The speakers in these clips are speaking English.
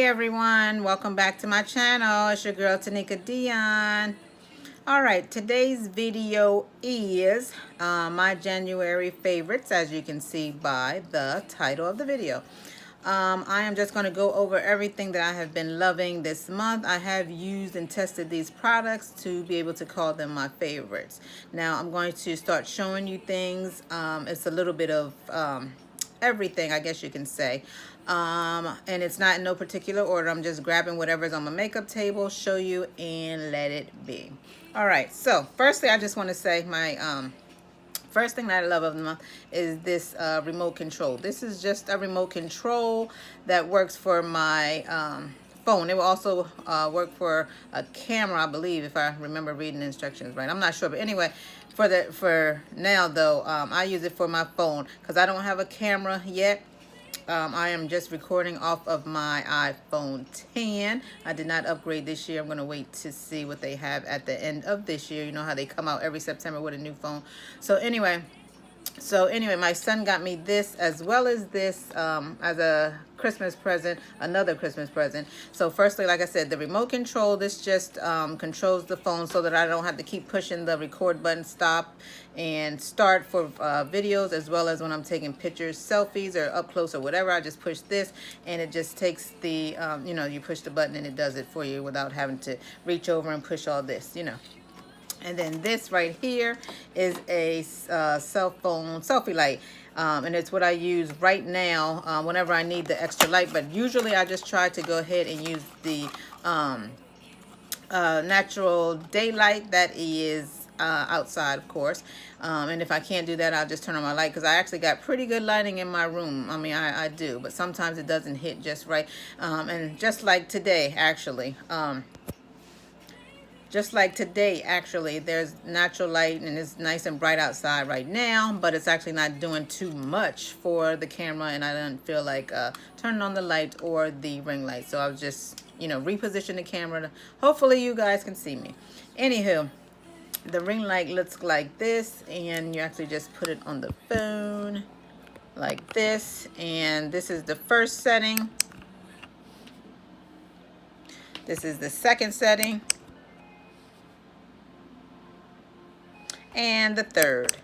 everyone, welcome back to my channel. It's your girl Taneica Dionne. Alright, today's video is my January favorites, as you can see by the title of the video. I am just going to go over everything that I have been loving this month. I have used and tested these products to be able to call them my favorites. Now I'm going to start showing you things. It's a little bit of everything, I guess you can say. And it's not in no particular order. I'm just grabbing whatever's on my makeup table, show you, and let it be. All right, so firstly, I just want to say my first thing that I love of the month is this remote control. This is just a remote control that works for my phone. It will also work for a camera, I believe, if I remember reading the instructions right. I'm not sure, but anyway, for now though, I use it for my phone because I don't have a camera yet. I am just recording off of my iPhone 10. I did not upgrade this year. I'm going to wait to see what they have at the end of this year. You know how they come out every September with a new phone. So anyway, my son got me this as well as this as a Christmas present, another Christmas present. So firstly, like I said, the remote control, this just controls the phone so that I don't have to keep pushing the record button, stop and start for videos, as well as when I'm taking pictures, selfies, or up close or whatever. I just push this and it just takes the, you know, you push the button and it does it for you without having to reach over and push all this, you know. And then this right here is a cell phone selfie light. And it's what I use right now whenever I need the extra light. But usually I just try to go ahead and use the natural daylight that is outside, of course. And if I can't do that, I'll just turn on my light because I actually got pretty good lighting in my room. I mean, I do, but sometimes it doesn't hit just right. And just like today, actually. Just like today, actually, there's natural light and it's nice and bright outside right now, but it's actually not doing too much for the camera, and I didn't feel like turning on the light or the ring light. So I was just, you know, reposition the camera. Hopefully you guys can see me. Anywho, the ring light looks like this, and you actually just put it on the phone like this. And this is the first setting. This is the second setting. And the third.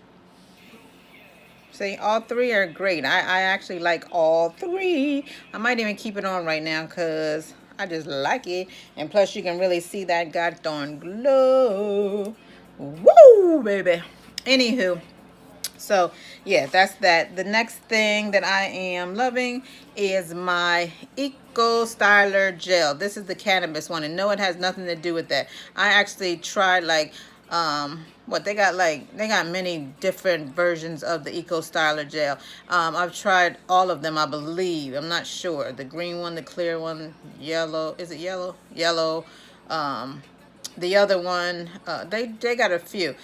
See, all three are great. I actually like all three. I might even keep it on right now because I just like it. And plus you can really see that goddamn glow. Woo, baby. Anywho, so yeah, that's that. The next thing that I am loving is my Eco Styler Gel. This is the cannabis one, and no, it has nothing to do with that. I actually tried like what they got, like they got many different versions of the Eco Styler Gel. I've tried all of them, I believe. I'm not sure. The green one, the clear one, yellow. Is it yellow? Yellow. The other one, they got a few.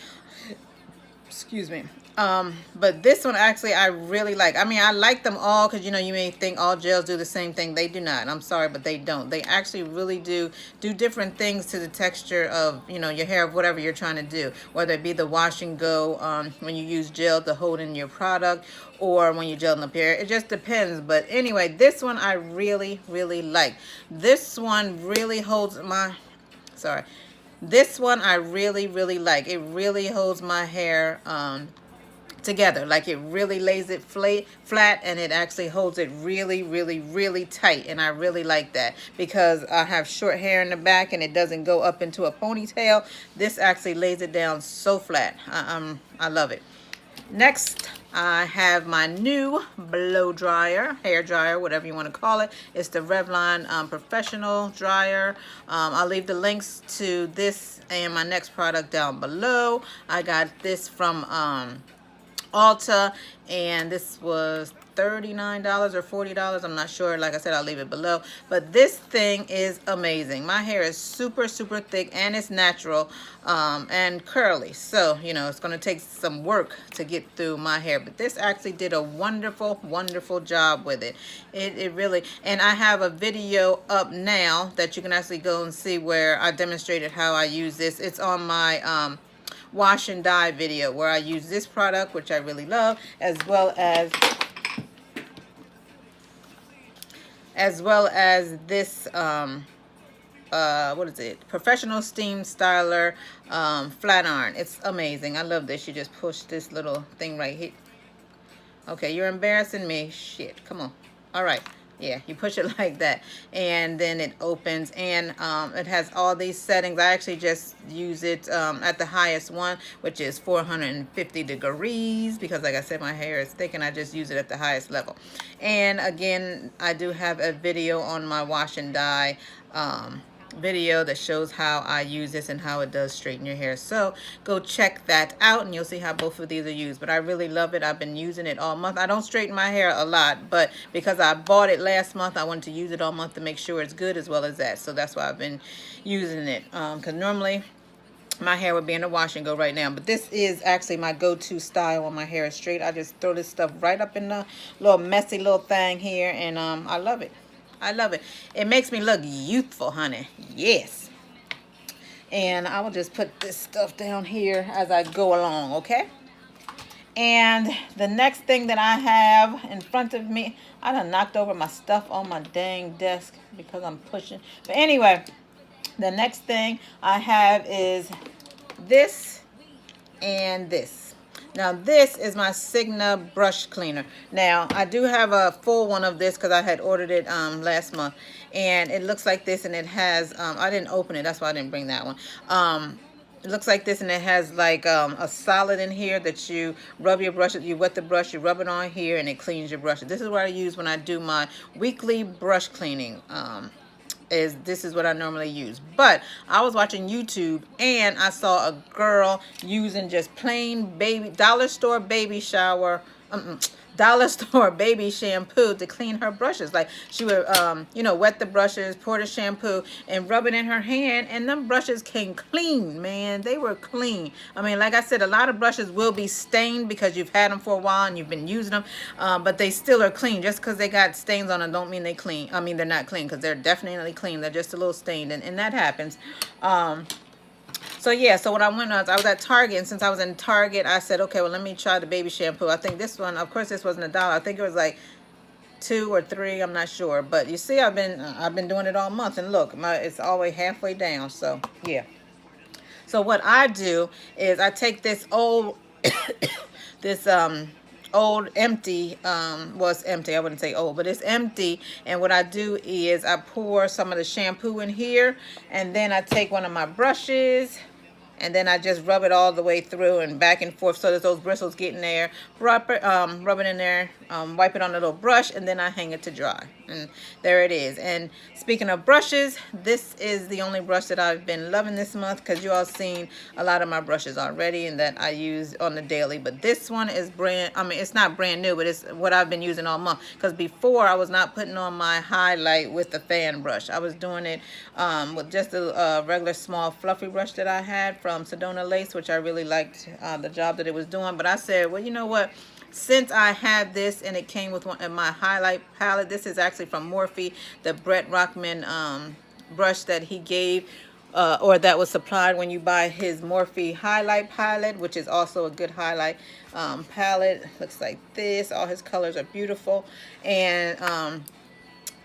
Excuse me. But this one actually I really like. I mean, I like them all because, you know, you may think all gels do the same thing. They do not. I'm sorry, but they don't. They actually really do different things to the texture of, you know, your hair, of whatever you're trying to do, whether it be the wash and go when you use gel to hold in your product, or when you gel up hair. It just depends. But anyway, this one I really like. This one really holds my, sorry, this one I really like. It really holds my hair together. Like, it really lays it flat, and it actually holds it really tight. And I really like that because I have short hair in the back and it doesn't go up into a ponytail. This actually lays it down so flat. I love it. Next, I have my new blow dryer, hair dryer, whatever you want to call it. It's the Revlon Porefessional dryer. I'll leave the links to this and my next product down below. I got this from Ulta, and this was $39 or $40. I'm not sure. Like I said, I'll leave it below. But this thing is amazing. My hair is super thick, and it's natural and curly. So, you know, it's going to take some work to get through my hair. But this actually did a wonderful job with it. It really, and I have a video up now that you can actually go and see where I demonstrated how I use this. It's on my wash and dye video where I use this product, which I really love, as well as as well as this what is it, Professional Steam Styler flat iron. It's amazing. I love this. You just push this little thing right here. Okay, you're embarrassing me. Shit, come on. All right. Yeah, you push it like that, and then it opens, and it has all these settings. I actually just use it at the highest one, which is 450 degrees, because like I said, my hair is thick, and I just use it at the highest level. And again, I do have a video on my wash and dye video that shows how I use this and how it does straighten your hair. So go check that out, and you'll see how both of these are used. But I really love it. I've been using it all month. I don't straighten my hair a lot, but because I bought it last month, I wanted to use it all month to make sure it's good as well as that. So that's why I've been using it, because normally my hair would be in the wash and go right now, but this is actually my go-to style when my hair is straight. I just throw this stuff right up in the little messy little thing here, and I love it. I love it. It makes me look youthful, honey. Yes. And I will just put this stuff down here as I go along, okay? And the next thing that I have in front of me, I done knocked over my stuff on my dang desk because I'm pushing. But anyway, the next thing I have is this and this. Now this is my Signa brush cleaner. Now I do have a full one of this because I had ordered it last month, and it looks like this, and it has I didn't open it, that's why I didn't bring that one. It looks like this, and it has like a solid in here that you rub your brush, you wet the brush, you rub it on here, and it cleans your brushes. This is what I use when I do my weekly brush cleaning. This is what I normally use. But I was watching YouTube, and I saw a girl using just plain baby dollar store baby shower dollar store baby shampoo to clean her brushes. Like she would you know, wet the brushes, pour the shampoo, and rub it in her hand, and them brushes came clean, man. They were clean. I mean, like I said, a lot of brushes will be stained because you've had them for a while and you've been using them, but they still are clean. Just because they got stains on them don't mean they clean. I mean, they're not clean, because they're definitely clean. They're just a little stained, and that happens. So yeah, so what I went on, I was at Target, and since I was in Target, I said, okay, well, let me try the baby shampoo. I think this one, of course, this wasn't $1. I think it was like 2 or 3, I'm not sure. But you see, I've been doing it all month, and look, it's always halfway down. So yeah. So what I do is I take this old this old empty, well, it's empty, I wouldn't say old, but it's empty, and what I do is I pour some of the shampoo in here, and then I take one of my brushes, and then I just rub it all the way through and back and forth so that those bristles get in there. Rub it in there, wipe it on a little brush, and then I hang it to dry. And there it is. And speaking of brushes, this is the only brush that I've been loving this month, because you all seen a lot of my brushes already and that I use on the daily. But this one is it's not brand new, but it's what I've been using all month. Because before, I was not putting on my highlight with the fan brush. I was doing it with just a regular small fluffy brush that I had from Sedona Lace, which I really liked the job that it was doing. But I said, well, you know what? Since I had this, and it came with one in my highlight palette, this is actually from Morphe, the Brett Rockman brush that he gave, or that was supplied when you buy his Morphe highlight palette, which is also a good highlight palette. Looks like this. All his colors are beautiful, and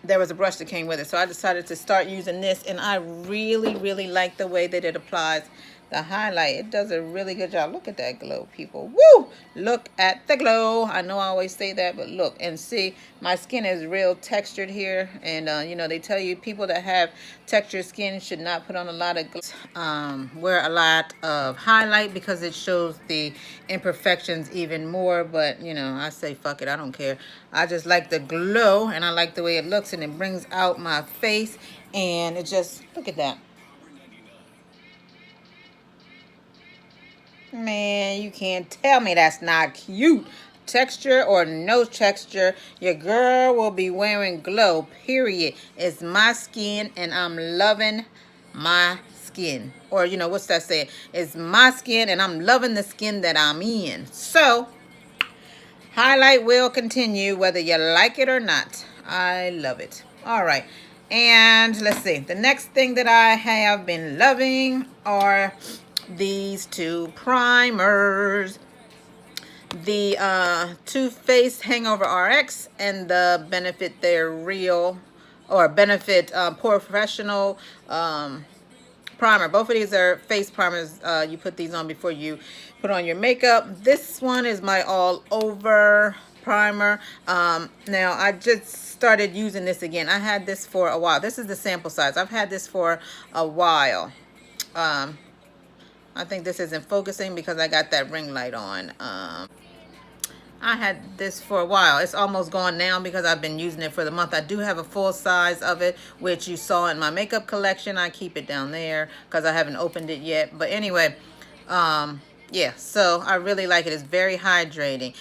there was a brush that came with it. So I decided to start using this, and I really like the way that it applies the highlight. It does a really good job. Look at that glow, people. Woo! Look at the glow. I know I always say that, but look and see. My skin is real textured here, and you know, they tell you people that have textured skin should not put on a lot of wear a lot of highlight, because it shows the imperfections even more. But you know, I say fuck it, I don't care. I just like the glow, and I like the way it looks, and it brings out my face, and it just, look at that. Man, you can't tell me that's not cute. Texture or no texture, your girl will be wearing glow, period. It's my skin, and I'm loving my skin. Or, you know, what's that saying? It's my skin, and I'm loving the skin that I'm in. So, highlight will continue whether you like it or not. I love it. All right. And let's see. The next thing that I have been loving are these two primers, the Too Faced Hangover RX and the Benefit They're Real or Benefit Porefessional primer. Both of these are face primers. You put these on before you put on your makeup. This one is my all over primer. Now I just started using this again. I had this for a while. This is the sample size. I've had this for a while. I think this isn't focusing because I got that ring light on. I had this for a while. It's almost gone now because I've been using it for the month. I do have a full size of it, which you saw in my makeup collection. I keep it down there because I haven't opened it yet. But anyway, yeah, so I really like it. It's very hydrating.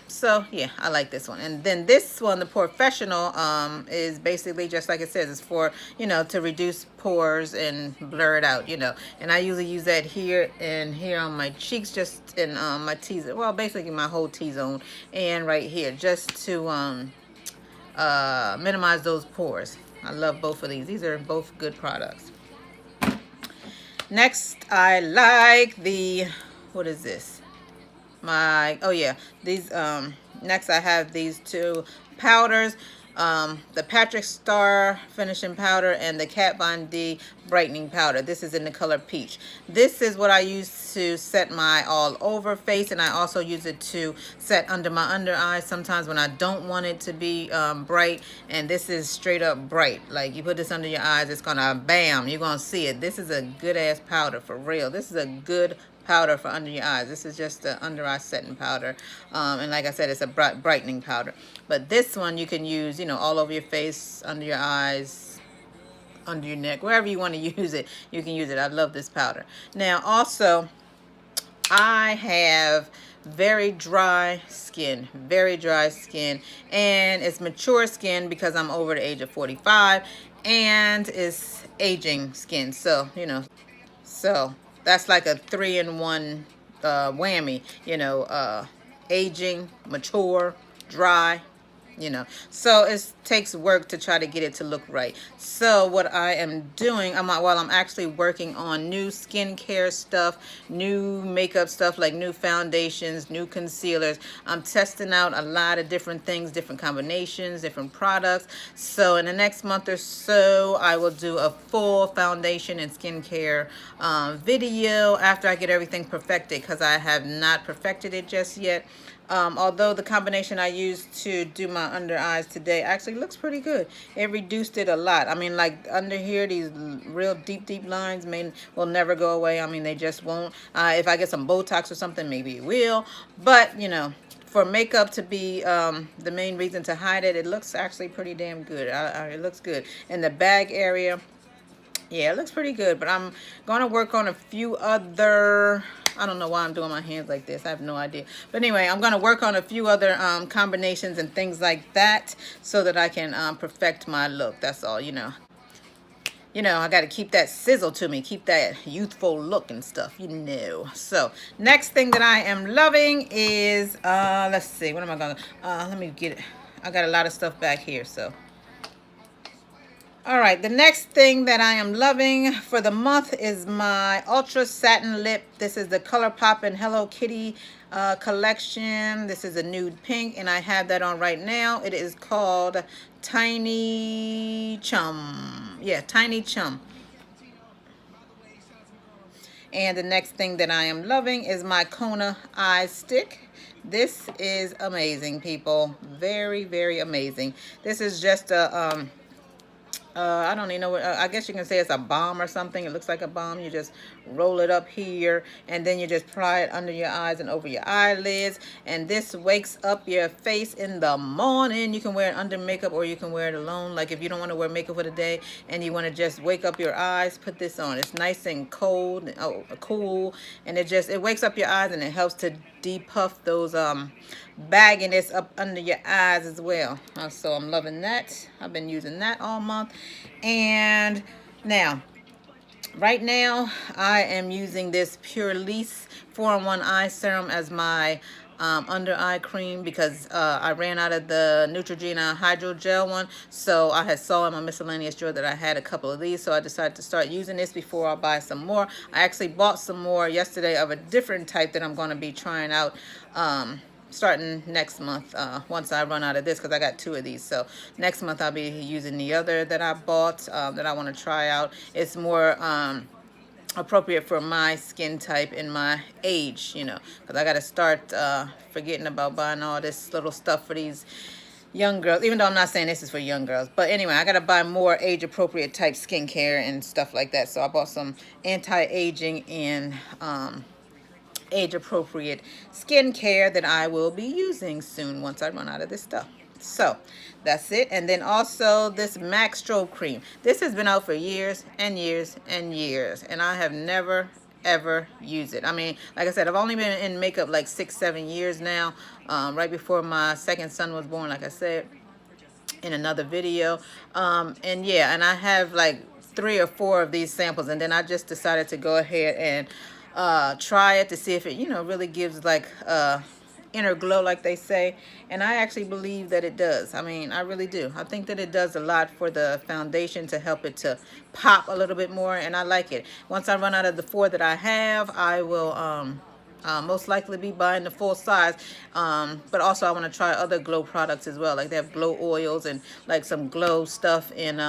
So yeah, I like this one. And then this one, the Porefessional, is basically just like it says. It's for, you know, to reduce pores and blur it out, you know. And I usually use that here and here on my cheeks, just in my T-zone, well, basically my whole T-zone, and right here, just to minimize those pores. I love both of these. These are both good products. Next, I like the, what is this? Oh yeah, these, next I have these two powders, the Patrick Starr finishing powder and the Kat Von D brightening powder. This is in the color peach. This is what I use to set my all over face, and I also use it to set under my under eyes sometimes when I don't want it to be bright. And this is straight up bright. Like, you put this under your eyes, it's gonna bam, you're gonna see it. This is a good ass powder for real. This is a good powder for under your eyes. This is just the under eye setting powder, and like I said, it's a brightening powder. But this one you can use, you know, all over your face, under your eyes, under your neck, wherever you want to use it, you can use it. I love this powder. Now also, I have very dry skin, and it's mature skin because I'm over the age of 45, and it's aging skin. So, you know, so that's like a 3-in-1 whammy, you know, aging, mature, dry, you know. So it takes work to try to get it to look right. So what I am doing, while I'm actually working on new skincare stuff, new makeup stuff, like new foundations, new concealers, I'm testing out a lot of different things, different combinations, different products. So in the next month or so, I will do a full foundation and skincare video after I get everything perfected, because I have not perfected it just yet. Although the combination I used to do my under eyes today actually looks pretty good. It reduced it a lot. I mean, like under here, these real deep lines will never go away. I mean, they just won't. If I get some Botox or something, maybe it will. But, you know, for makeup to be the main reason to hide it, it looks actually pretty damn good. It looks good. In the bag area, yeah, it looks pretty good. But I'm going to work on a few other, I don't know why I'm doing my hands like this. I have no idea. But anyway, I'm going to work on a few other combinations and things like that so that I can perfect my look. That's all, you know. You know, I got to keep that sizzle to me, keep that youthful look and stuff, you know. So, next thing that I am loving is, let's see, what am I going to, let me get it. I got a lot of stuff back here, so. All right, the next thing that I am loving for the month is my Ultra Satin Lip. This is the ColourPop Hello Kitty collection. This is a nude pink, and I have that on right now. It is called Tiny Chum. Yeah, Tiny Chum. And the next thing that I am loving is my Kona I Stick. This is amazing, people. Very, very amazing. This is just a... I don't even know what, I guess you can say it's a balm or something. It looks like a balm. You just roll it up here, and then you just apply it under your eyes and over your eyelids. And this wakes up your face in the morning. You can wear it under makeup, or you can wear it alone. Like if you don't want to wear makeup for the day and you want to just wake up your eyes, put this on. It's nice and cold, cool, and it wakes up your eyes, and it helps to depuff those bagginess up under your eyes as well. So I'm loving that. I've been using that all month. And now, right now, I am using this Pure Lease 4-in-1 eye serum as my under eye cream, because I ran out of the Neutrogena hydrogel one. So I had saw in my miscellaneous drawer that I had a couple of these, so I decided to start using this before I buy some more. I actually bought some more yesterday of a different type that I'm going to be trying out starting next month, once I run out of this, because I got 2 of these. So next month I'll be using the other that I bought, that I want to try out. It's more appropriate for my skin type and my age, you know, because I got to start forgetting about buying all this little stuff for these young girls, even though I'm not saying this is for young girls. But anyway, I got to buy more age appropriate type skincare and stuff like that. So I bought some anti-aging and age appropriate skincare that I will be using soon once I run out of this stuff. So that's it. And then also this MAC Strobe Cream. This has been out for years and years and years, and I have never ever used it. I mean, like I said, I've only been in makeup like 6-7 years now, right before my second son was born, like I said in another video. And yeah, and I have like 3 or 4 of these samples, and then I just decided to go ahead and try it to see if it, you know, really gives like inner glow, like they say. And I actually believe that it does. I mean, I really do. I think that it does a lot for the foundation to help it to pop a little bit more, and I like it. Once I run out of the 4 that I have, I will most likely be buying the full size, but also I want to try other glow products as well. Like they have glow oils and like some glow stuff in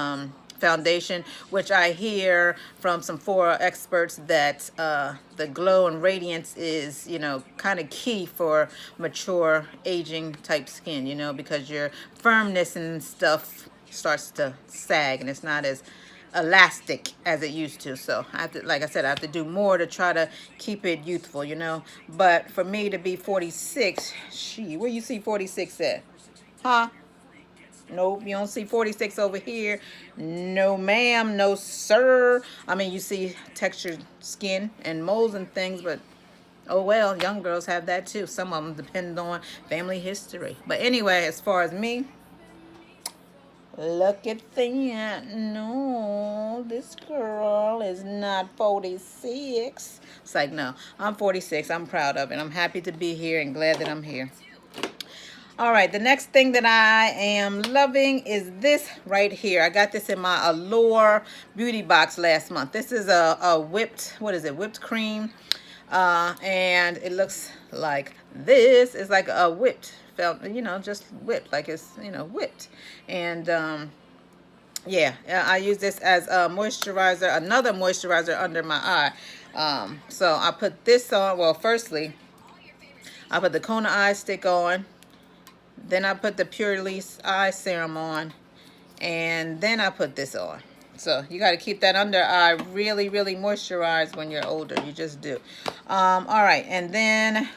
foundation, which I hear from some Sephora experts that the glow and radiance is, you know, kind of key for mature aging type skin, you know, because your firmness and stuff starts to sag and it's not as elastic as it used to. So I have to, like I said, I have to do more to try to keep it youthful, you know. But for me to be 46, where you see 46 at? Huh? Nope, you don't see 46 over here. No ma'am, no sir. I mean, you see textured skin and moles and things, but oh well, young girls have that too. Some of them depend on family history. But anyway, as far as me, look at that. No, this girl is not 46. It's like, no, I'm 46. I'm proud of it. I'm happy to be here and glad that I'm here. All right, the next thing that I am loving is this right here. I got this in my Allure beauty box last month. This is a whipped, what is it, whipped cream. And it looks like this. It's like a whipped, you know, just whipped, like it's, you know, whipped. And yeah, I use this as a moisturizer, another moisturizer under my eye. So I put this on. Well, firstly, I put the Kona I Stick on. Then I put the Pure Release Eye Serum on, and then I put this on. So you got to keep that under eye really, really moisturized when you're older. You just do. All right, and then,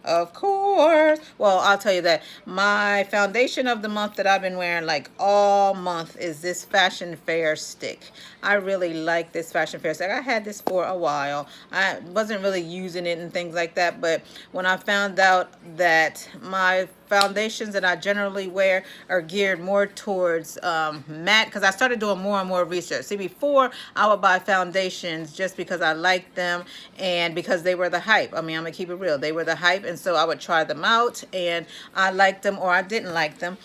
of course, well, I'll tell you that my foundation of the month that I've been wearing like all month is this Fashion Fair stick. I really like this Fashion Fair stick. I had this for a while. I wasn't really using it and things like that, but when I found out that my foundations that I generally wear are geared more towards matte, because I started doing more and more research. See, before I would buy foundations just because I liked them and because they were the hype. I mean, I'm gonna keep it real. They were the hype, and so I would try them out and I liked them or I didn't like them.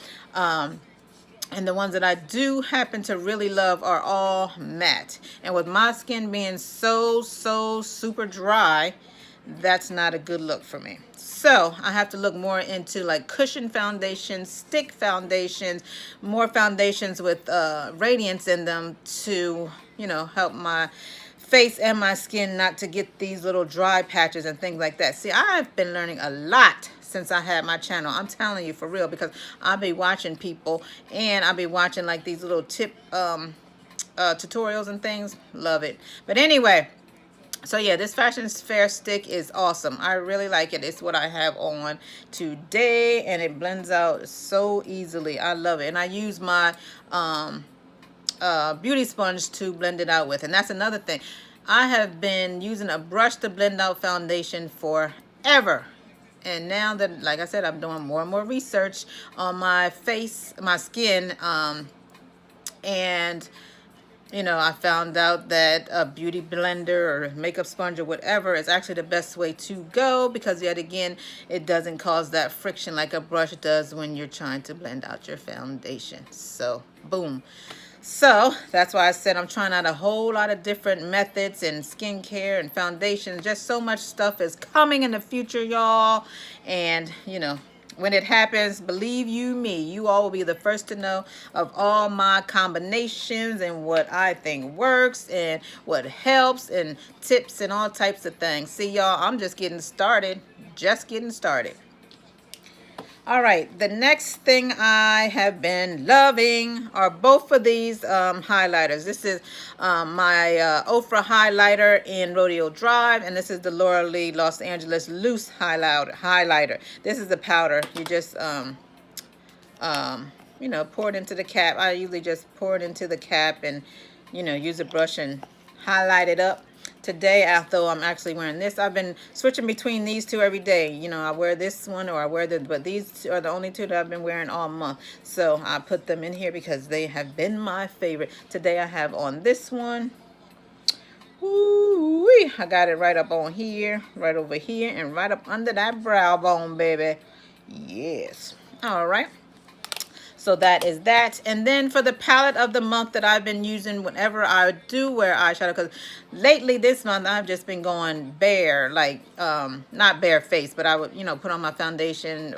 And the ones that I do happen to really love are all matte. And with my skin being so super dry, that's not a good look for me. So I have to look more into like cushion foundations, stick foundations, more foundations with radiance in them to, you know, help my face and my skin not to get these little dry patches and things like that. See, I've been learning a lot since I had my channel. I'm telling you, for real, because I'll be watching people and I'll be watching like these little tip tutorials and things. Love it. But anyway, so yeah, this Fashion Fair stick is awesome. I really like it. It's what I have on today, and it blends out so easily. I love it. And I use my beauty sponge to blend it out with. And that's another thing. I have been using a brush to blend out foundation forever. And now that, like I said, I'm doing more and more research on my face, my skin, and you know, I found out that a beauty blender or makeup sponge or whatever is actually the best way to go, because yet again, it doesn't cause that friction like a brush does when you're trying to blend out your foundation. So boom. So that's why I said I'm trying out a whole lot of different methods and skincare and foundation. Just so much stuff is coming in the future, y'all. And, you know, when it happens, believe you me, you all will be the first to know of all my combinations and what I think works and what helps and tips and all types of things. See, y'all, I'm just getting started. Just getting started. All right, the next thing I have been loving are both of these highlighters. This is my Ofra highlighter in Rodeo Drive, and this is the Laura Lee Los Angeles Loose highlighter. This is the powder. You just, you know, pour it into the cap. I usually just pour it into the cap and, you know, use a brush and highlight it up. Today, although I'm actually wearing this, I've been switching between these two every day. You know, I wear this one or I wear the, but these are the only two that I've been wearing all month. So I put them in here because they have been my favorite. Today I have on this one. Ooh-wee. I got it right up on here, right over here, and right up under that brow bone, baby. Yes. All right. So that is that. And then for the palette of the month that I've been using whenever I do wear eyeshadow, because lately this month I've just been going bare, like not bare face, but I would, you know, put on my foundation,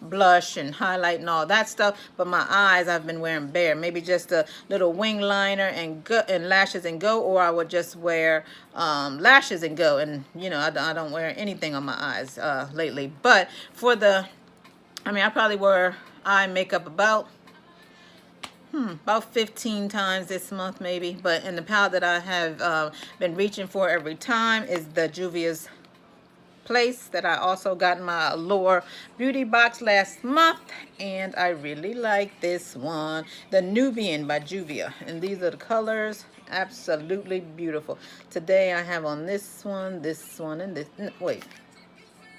blush and highlight and all that stuff. But my eyes I've been wearing bare, maybe just a little wing liner and lashes and go, or I would just wear lashes and go. And you know, I don't wear anything on my eyes lately. But for the, I mean, I probably wear eye makeup about 15 times this month maybe. But in the palette that I have been reaching for every time is the Juvia's Place that I also got in my Allure beauty box last month, and I really like this one, the Nubian by Juvia, and these are the colors. Absolutely beautiful. Today I have on this one, and this. Wait,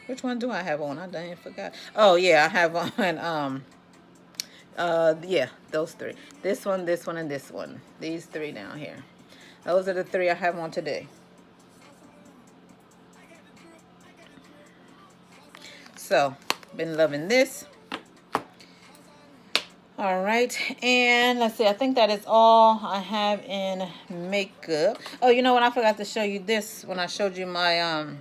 which one do I have on? I dang forgot. Oh yeah, I have on yeah, those three. This one, and this one. These three down here. Those are the three I have on today. So, been loving this. All right, and let's see, I think that is all I have in makeup. Oh, you know what? I forgot to show you this when I showed you my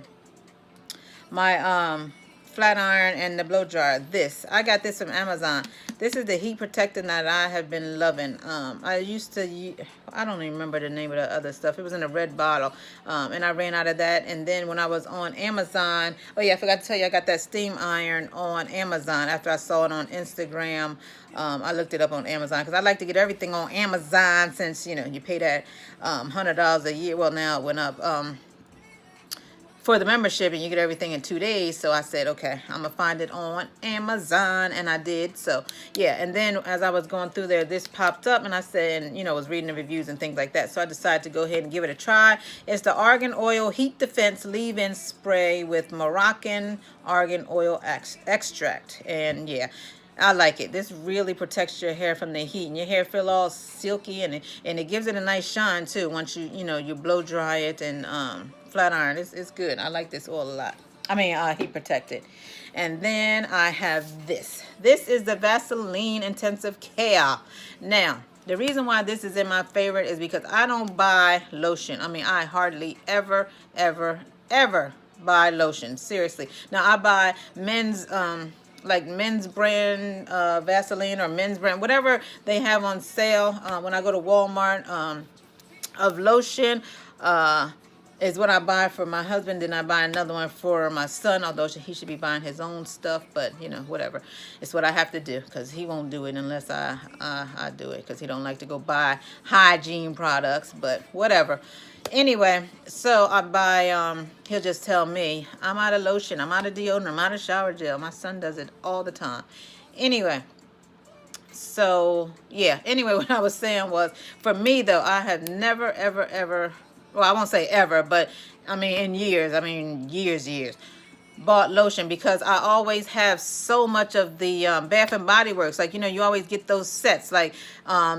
flat iron and the blow dryer. This, I got this from Amazon. This is the heat protectant that I have been loving. I used to use, I don't even remember the name of the other stuff. It was in a red bottle, and I ran out of that. And then when I was on Amazon, oh yeah, I forgot to tell you, I got that steam iron on Amazon after I saw it on Instagram. I looked it up on Amazon because I like to get everything on Amazon since, you know, you pay that $100 a year. Well, now it went up. For the membership, and you get everything in 2 days. So I said, okay, I'm gonna find it on Amazon, and I did. So yeah, and then as I was going through there, this popped up, and I said, and, you know, was reading the reviews and things like that. So I decided to go ahead and give it a try. It's the Argan Oil Heat Defense Leave-In Spray with Moroccan Argan Oil Extract, and yeah, I like it. This really protects your hair from the heat, and your hair feel all silky, and it gives it a nice shine too once you know, you blow dry it and flat iron. It's good. I like this oil a lot. I mean, heat protected. And then I have this. This is the Vaseline Intensive Care. Now, the reason why this is in my favorite is because I don't buy lotion. I mean, I hardly ever buy lotion. Seriously. Now, I buy men's like men's brand Vaseline or men's brand, whatever they have on sale when I go to Walmart of lotion is what I buy for my husband. Then I buy another one for my son, although he should be buying his own stuff, but you know, whatever. It's what I have to do because he won't do it unless I do it, because he don't like to go buy hygiene products, but whatever. Anyway, so I buy, he'll just tell me, I'm out of lotion, I'm out of deodorant, I'm out of shower gel. My son does it all the time. Anyway, so yeah, anyway, what I was saying was, for me though, I have never, ever, well, I won't say ever, but I mean, in years, I mean, years, bought lotion, because I always have so much of the Bath and Body Works. Like, you know, you always get those sets, like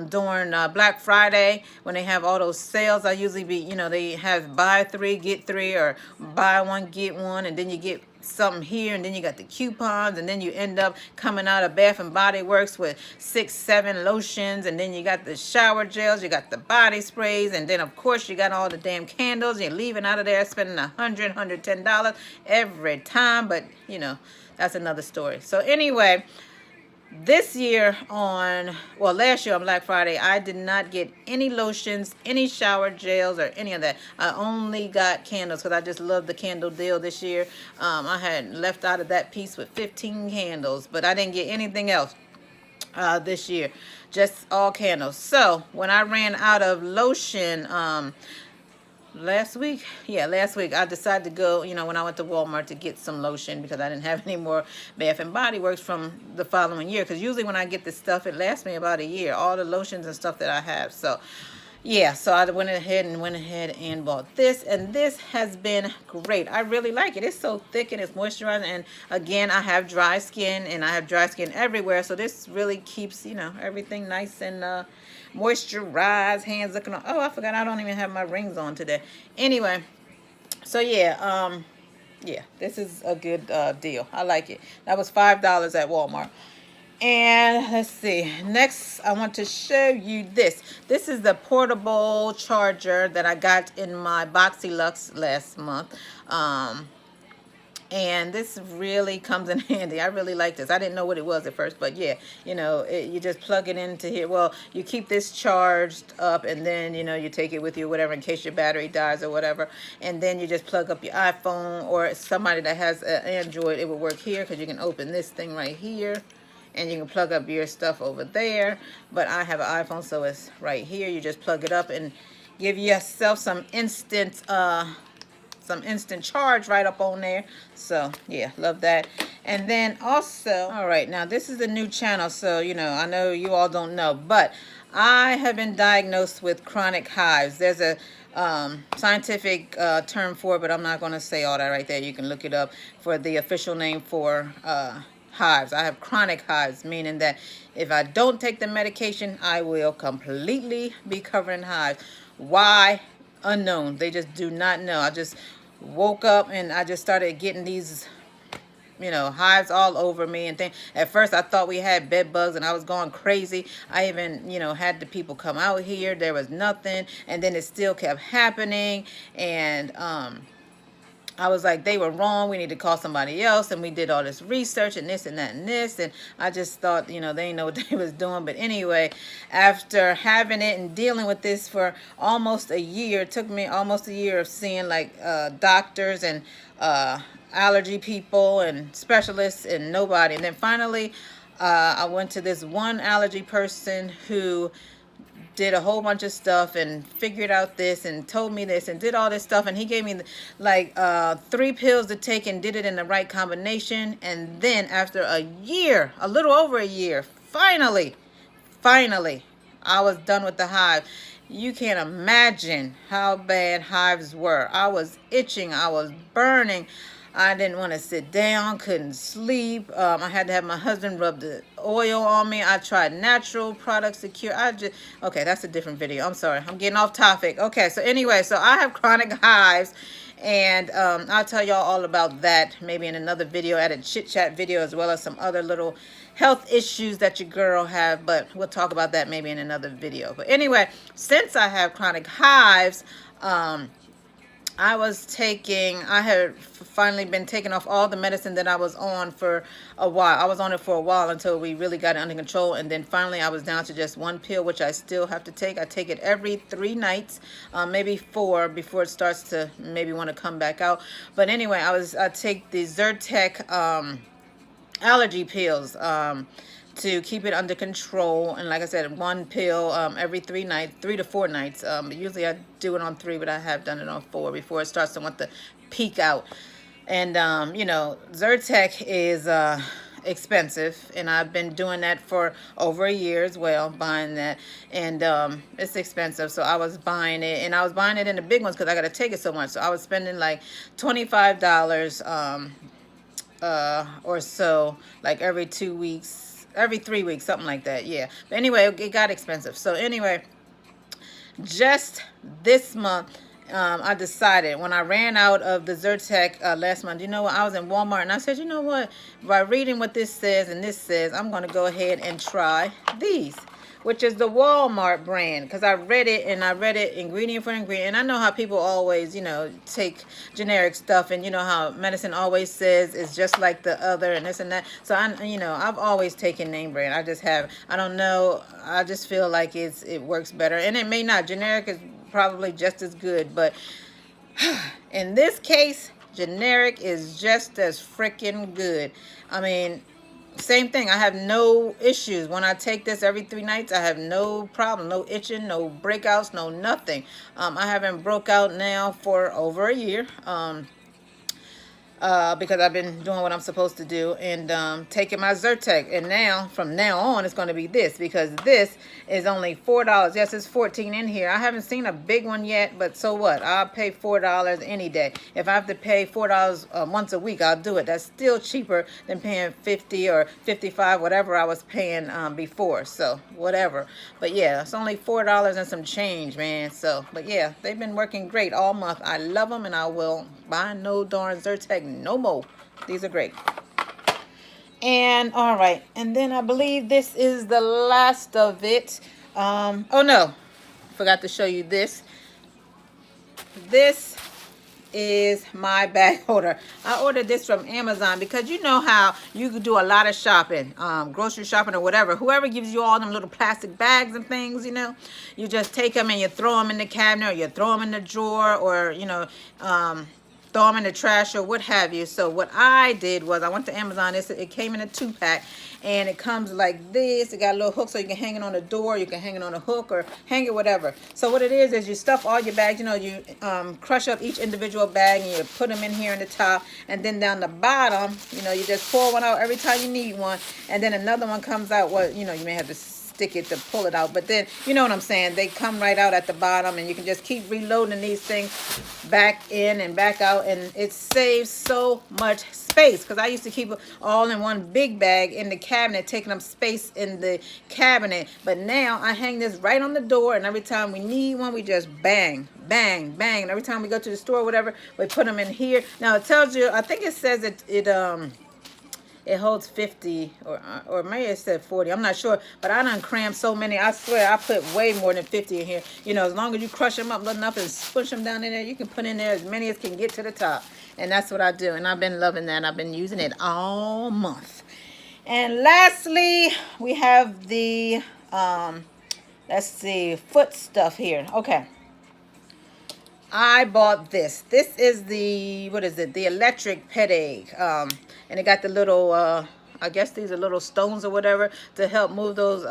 during Black Friday when they have all those sales. I usually be, you know, they have buy 3 get 3 or buy 1 get 1, and then you get something here, and then you got the coupons, and then you end up coming out of Bath and Body Works with 6, 7 lotions, and then you got the shower gels, you got the body sprays, and then of course you got all the damn candles. You're leaving out of there spending $110 every time, but you know, that's another story. So anyway, this year last year on Black Friday, I did not get any lotions, any shower gels, or any of that. I only got candles because I just love the candle deal this year. I had left out of that piece with 15 candles, but I didn't get anything else this year, just all candles. So when I ran out of lotion, last week, I decided to go, you know, when I went to Walmart to get some lotion because I didn't have any more Bath and Body Works from the following year. Because usually when I get this stuff, it lasts me about a year, all the lotions and stuff that I have. So yeah, so I went ahead and bought this, and this has been great. I really like it. It's so thick and it's moisturizing, and again, I have dry skin, and I have dry skin everywhere, so this really keeps, you know, everything nice and moisturized, hands looking on. Oh, I forgot I don't even have my rings on today. Anyway, so yeah, this is a good deal. I like it. That was $5 at Walmart. And let's see, next I want to show you this. This is the portable charger that I got in my Boxy Lux last month. And this really comes in handy. I really like this. I didn't know what it was at first, but yeah, you know, you just plug it into here. Well, you keep this charged up, and then, you know, you take it with you, whatever, in case your battery dies or whatever. And then you just plug up your iPhone, or somebody that has an Android, it will work here because you can open this thing right here, and you can plug up your stuff over there. But I have an iPhone, so it's right here. You just plug it up and give yourself some instant charge right up on there. So yeah, love that. And then also, all right, now this is a new channel, so you know, I know you all don't know, but I have been diagnosed with chronic hives. There's a scientific term for it, but I'm not going to say all that right there. You can look it up for the official name for hives. I have chronic hives, meaning that if I don't take the medication, I will completely be covered in hives. Why? Unknown. They just do not know. I just woke up and I just started getting these, you know, hives all over me and things. At first I thought we had bed bugs and I was going crazy. I even, you know, had the people come out here. There was nothing, and then it still kept happening. And I was like, they were wrong. We need to call somebody else. And we did all this research and this and that and this. And I just thought, you know, they didn't know what they was doing. But anyway, after having it and dealing with this for almost a year, it took me almost a year of seeing like doctors and allergy people and specialists and nobody. And then finally, I went to this one allergy person who did a whole bunch of stuff and figured out this and told me this and did all this stuff, and he gave me like 3 pills to take and did it in the right combination. And then after a year, a little over a year, finally I was done with the hive. You can't imagine how bad hives were. I was itching, I was burning, I didn't want to sit down, couldn't sleep. I had to have my husband rub the oil on me. I tried natural products to cure. Okay, that's a different video. I'm sorry. I'm getting off topic. Okay, so anyway, so I have chronic hives, and I'll tell y'all all about that maybe in another video, at a chit chat video, as well as some other little health issues that your girl have, but we'll talk about that maybe in another video. But anyway, since I have chronic hives, I had finally been taking off all the medicine that I was on for a while. I was on it for a while until we really got it under control. And then finally I was down to just 1 pill, which I still have to take. I take it every 3 nights, maybe 4 before it starts to maybe want to come back out. But anyway, I take the Zyrtec allergy pills to keep it under control. And like I said, 1 pill every 3 nights, 3 to 4 nights. Usually I do it on 3, but I have done it on 4 before it starts to want to peak out. And you know, Zyrtec is expensive, and I've been doing that for over a year as well, buying that. And it's expensive, so I was buying it, and I was buying it in the big ones because I got to take it so much. So I was spending like $25 or so, like every 2 weeks, every 3 weeks, something like that. Yeah, but anyway, it got expensive. So anyway, just this month, I decided when I ran out of the Zyrtec last month, you know what, I was in Walmart and I said, you know what, by reading what this says and this says, I'm going to go ahead and try these, which is the Walmart brand, because I read it and I read it ingredient for ingredient. And I know how people always, you know, take generic stuff, and you know how medicine always says it's just like the other and this and that. So you know, I've always taken name brand. I just have, I don't know, I just feel like it works better, and it may not. Generic is probably just as good, but in this case, generic is just as freaking good. I mean, same thing. I have no issues when I take this every 3 nights. I have no problem, no itching, no breakouts, no nothing. I haven't broke out now for over a year. Because I've been doing what I'm supposed to do, and taking my Zyrtec. And now, from now on, it's going to be this, because this is only $4. Yes, it's 14 in here. I haven't seen a big one yet, but so what? I'll pay $4 any day. If I have to pay $4 once a week, I'll do it. That's still cheaper than paying 50 or 55, whatever I was paying before. So whatever. But yeah, it's only $4 and some change, man. So, but yeah, they've been working great all month. I love them, and I will buy no darn Zyrtec no more. These are great. And all right, and then I believe this is the last of it. Oh no, forgot to show you this. This is my bag holder. I ordered this from Amazon because you know how you could do a lot of shopping, grocery shopping or whatever. Whoever gives you all them little plastic bags and things, you know, you just take them and you throw them in the cabinet, or you throw them in the drawer, or you know, throw them in the trash or what have you. So what I did was I went to Amazon. It came in a 2-pack, and it comes like this. It got a little hook so you can hang it on the door, you can hang it on a hook, or hang it whatever. So what it is you stuff all your bags. You know, you crush up each individual bag and you put them in here in the top, and then down the bottom, you know, you just pull one out every time you need one, and then another one comes out. Well, you know, you may have to stick it to pull it out, but then you know what I'm saying, they come right out at the bottom, and you can just keep reloading these things back in and back out, and it saves so much space, because I used to keep it all in one big bag in the cabinet, taking up space in the cabinet. But now I hang this right on the door, and every time we need one, we just bang bang bang, and every time we go to the store or whatever, we put them in here. Now it tells you, I think it says it holds 50, or maybe it said 40. I'm not sure, but I done crammed so many. I swear I put way more than 50 in here. You know, as long as you crush them up enough and push them down in there, you can put in there as many as can get to the top. And that's what I do. And I've been loving that. I've been using it all month. And lastly, we have the, let's see, foot stuff here. Okay. I bought this. This is the, what is it? The electric headache. And it got the little, I guess these are little stones or whatever to help move those,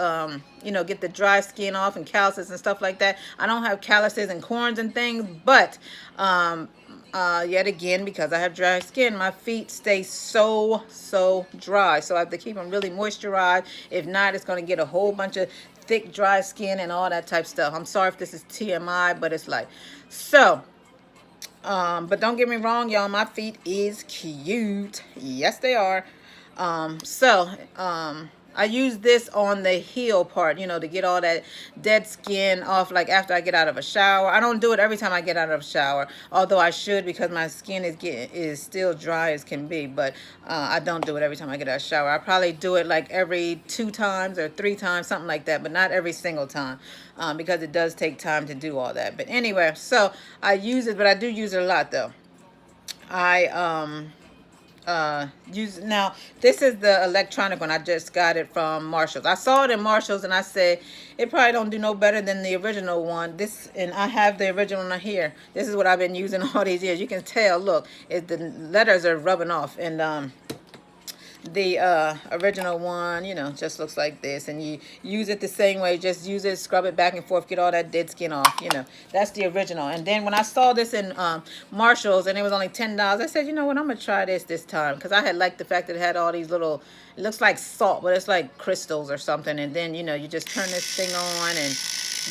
you know, get the dry skin off and calluses and stuff like that. I don't have calluses and corns and things, but yet again, because I have dry skin, my feet stay so dry. So I have to keep them really moisturized. If not, it's going to get a whole bunch of thick, dry skin and all that type stuff. I'm sorry if this is TMI, but it's like, so, but don't get me wrong, y'all, my feet is cute. Yes, they are. I use this on the heel part, you know, to get all that dead skin off, like after I get out of a shower. I don't do it every time I get out of a shower, although I should, because my skin is still dry as can be, but I don't do it every time I get out of the shower. I probably do it like every 2 times or 3 times, something like that, but not every single time, because it does take time to do all that. But anyway, so I use it, but I do use it a lot though. Now this is the electronic one. I just got it from Marshalls. I saw it in Marshalls and I said it probably don't do no better than the original one. This, and I have the original one here. This is what I've been using all these years. You can tell, look, the letters are rubbing off, and the original one, you know, just looks like this, and you use it the same way. Just use it, scrub it back and forth, get all that dead skin off. You know, that's the original. And then when I saw this in Marshalls and it was only $10, I said, you know what, I'm gonna try this time, because I had liked the fact that it had all these little, it looks like salt, but it's like crystals or something. And then, you know, you just turn this thing on and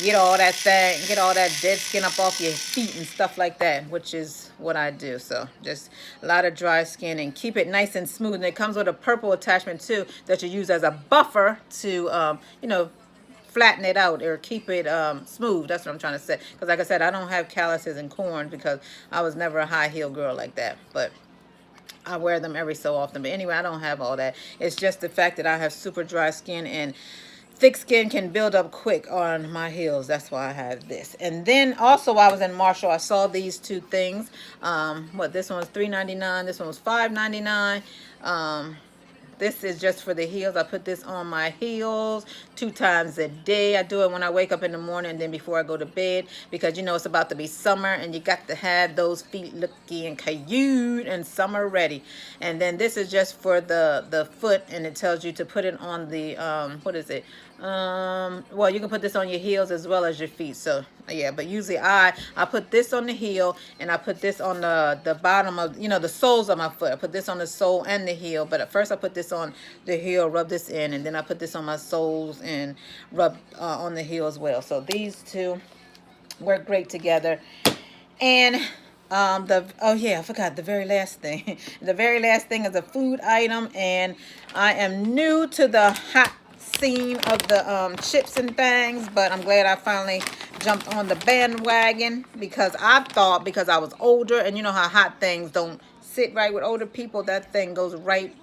get all that get all that dead skin up off your feet and stuff like that, which is what I do. So just a lot of dry skin, and keep it nice and smooth. And it comes with a purple attachment too that you use as a buffer to you know, flatten it out or keep it smooth. That's what I'm trying to say. Because like I said, I don't have calluses and corns because I was never a high heel girl like that. But I wear them every so often. But anyway, I don't have all that. It's just the fact that I have super dry skin, and thick skin can build up quick on my heels. That's why I have this. And then also while I was in Marshall, I saw these two things. This one was $3.99. This one was $5.99. This is just for the heels. I put this on my heels 2 times a day. I do it when I wake up in the morning and then before I go to bed, because you know it's about to be summer and you got to have those feet looking cute and summer ready. And then this is just for the foot, and it tells you to put it on the what is it? Well, you can put this on your heels as well as your feet. So yeah, but usually I put this on the heel, and I put this on the bottom of, you know, the soles of my foot. I put this on the sole and the heel, but at first I put this on the heel, rub this in, and then I put this on my soles and rub on the heel as well. So these two work great together. And oh yeah, I forgot the very last thing. The very last thing is a food item, and I am new to the hot scene of the chips and things, but I'm glad I finally jumped on the bandwagon, because I thought, because I was older, and you know how hot things don't sit right with older people, that thing goes right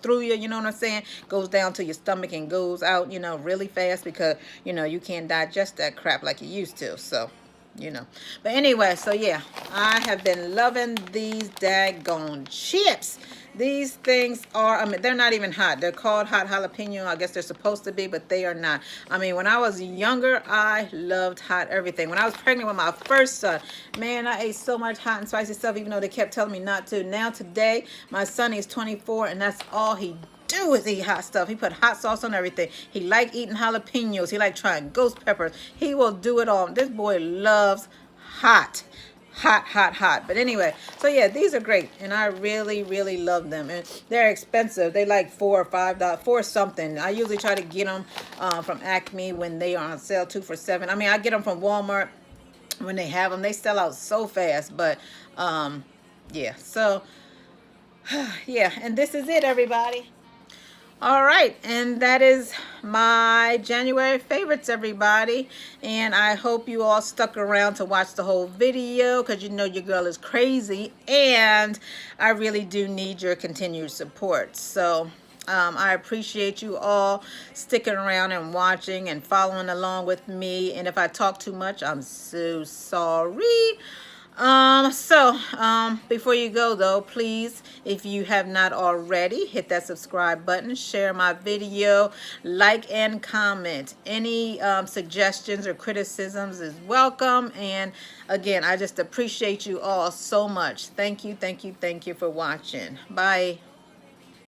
through you, you know what I'm saying, goes down to your stomach and goes out, you know, really fast, because you know you can't digest that crap like you used to. So you know, but anyway, so yeah, I have been loving these daggone chips. These things are, I mean, they're not even hot. They're called hot jalapeno. I guess they're supposed to be, but they are not. I mean, when I was younger, I loved hot everything. When I was pregnant with my first son, man, I ate so much hot and spicy stuff, even though they kept telling me not to. Now today, my son is 24, and that's all he do is eat hot stuff. He put hot sauce on everything. He like eating jalapenos. He like trying ghost peppers. He will do it all. This boy loves hot. But anyway, so yeah, these are great, and I really love them, and they're expensive. They like $4 or $5 for something. I usually try to get them from Acme when they are on sale, 2 for $7. I mean, I get them from Walmart when they have them. They sell out so fast. But yeah, so yeah, and this is it, everybody. All right, and that is my January favorites, everybody. And I hope you all stuck around to watch the whole video, because you know your girl is crazy, and I really do need your continued support. So I appreciate you all sticking around and watching and following along with me. And if I talk too much, I'm so sorry. Before you go though, please, if you have not already, hit that subscribe button, share my video, like and comment. Any suggestions or criticisms is welcome. And again, I just appreciate you all so much. Thank you for watching. Bye.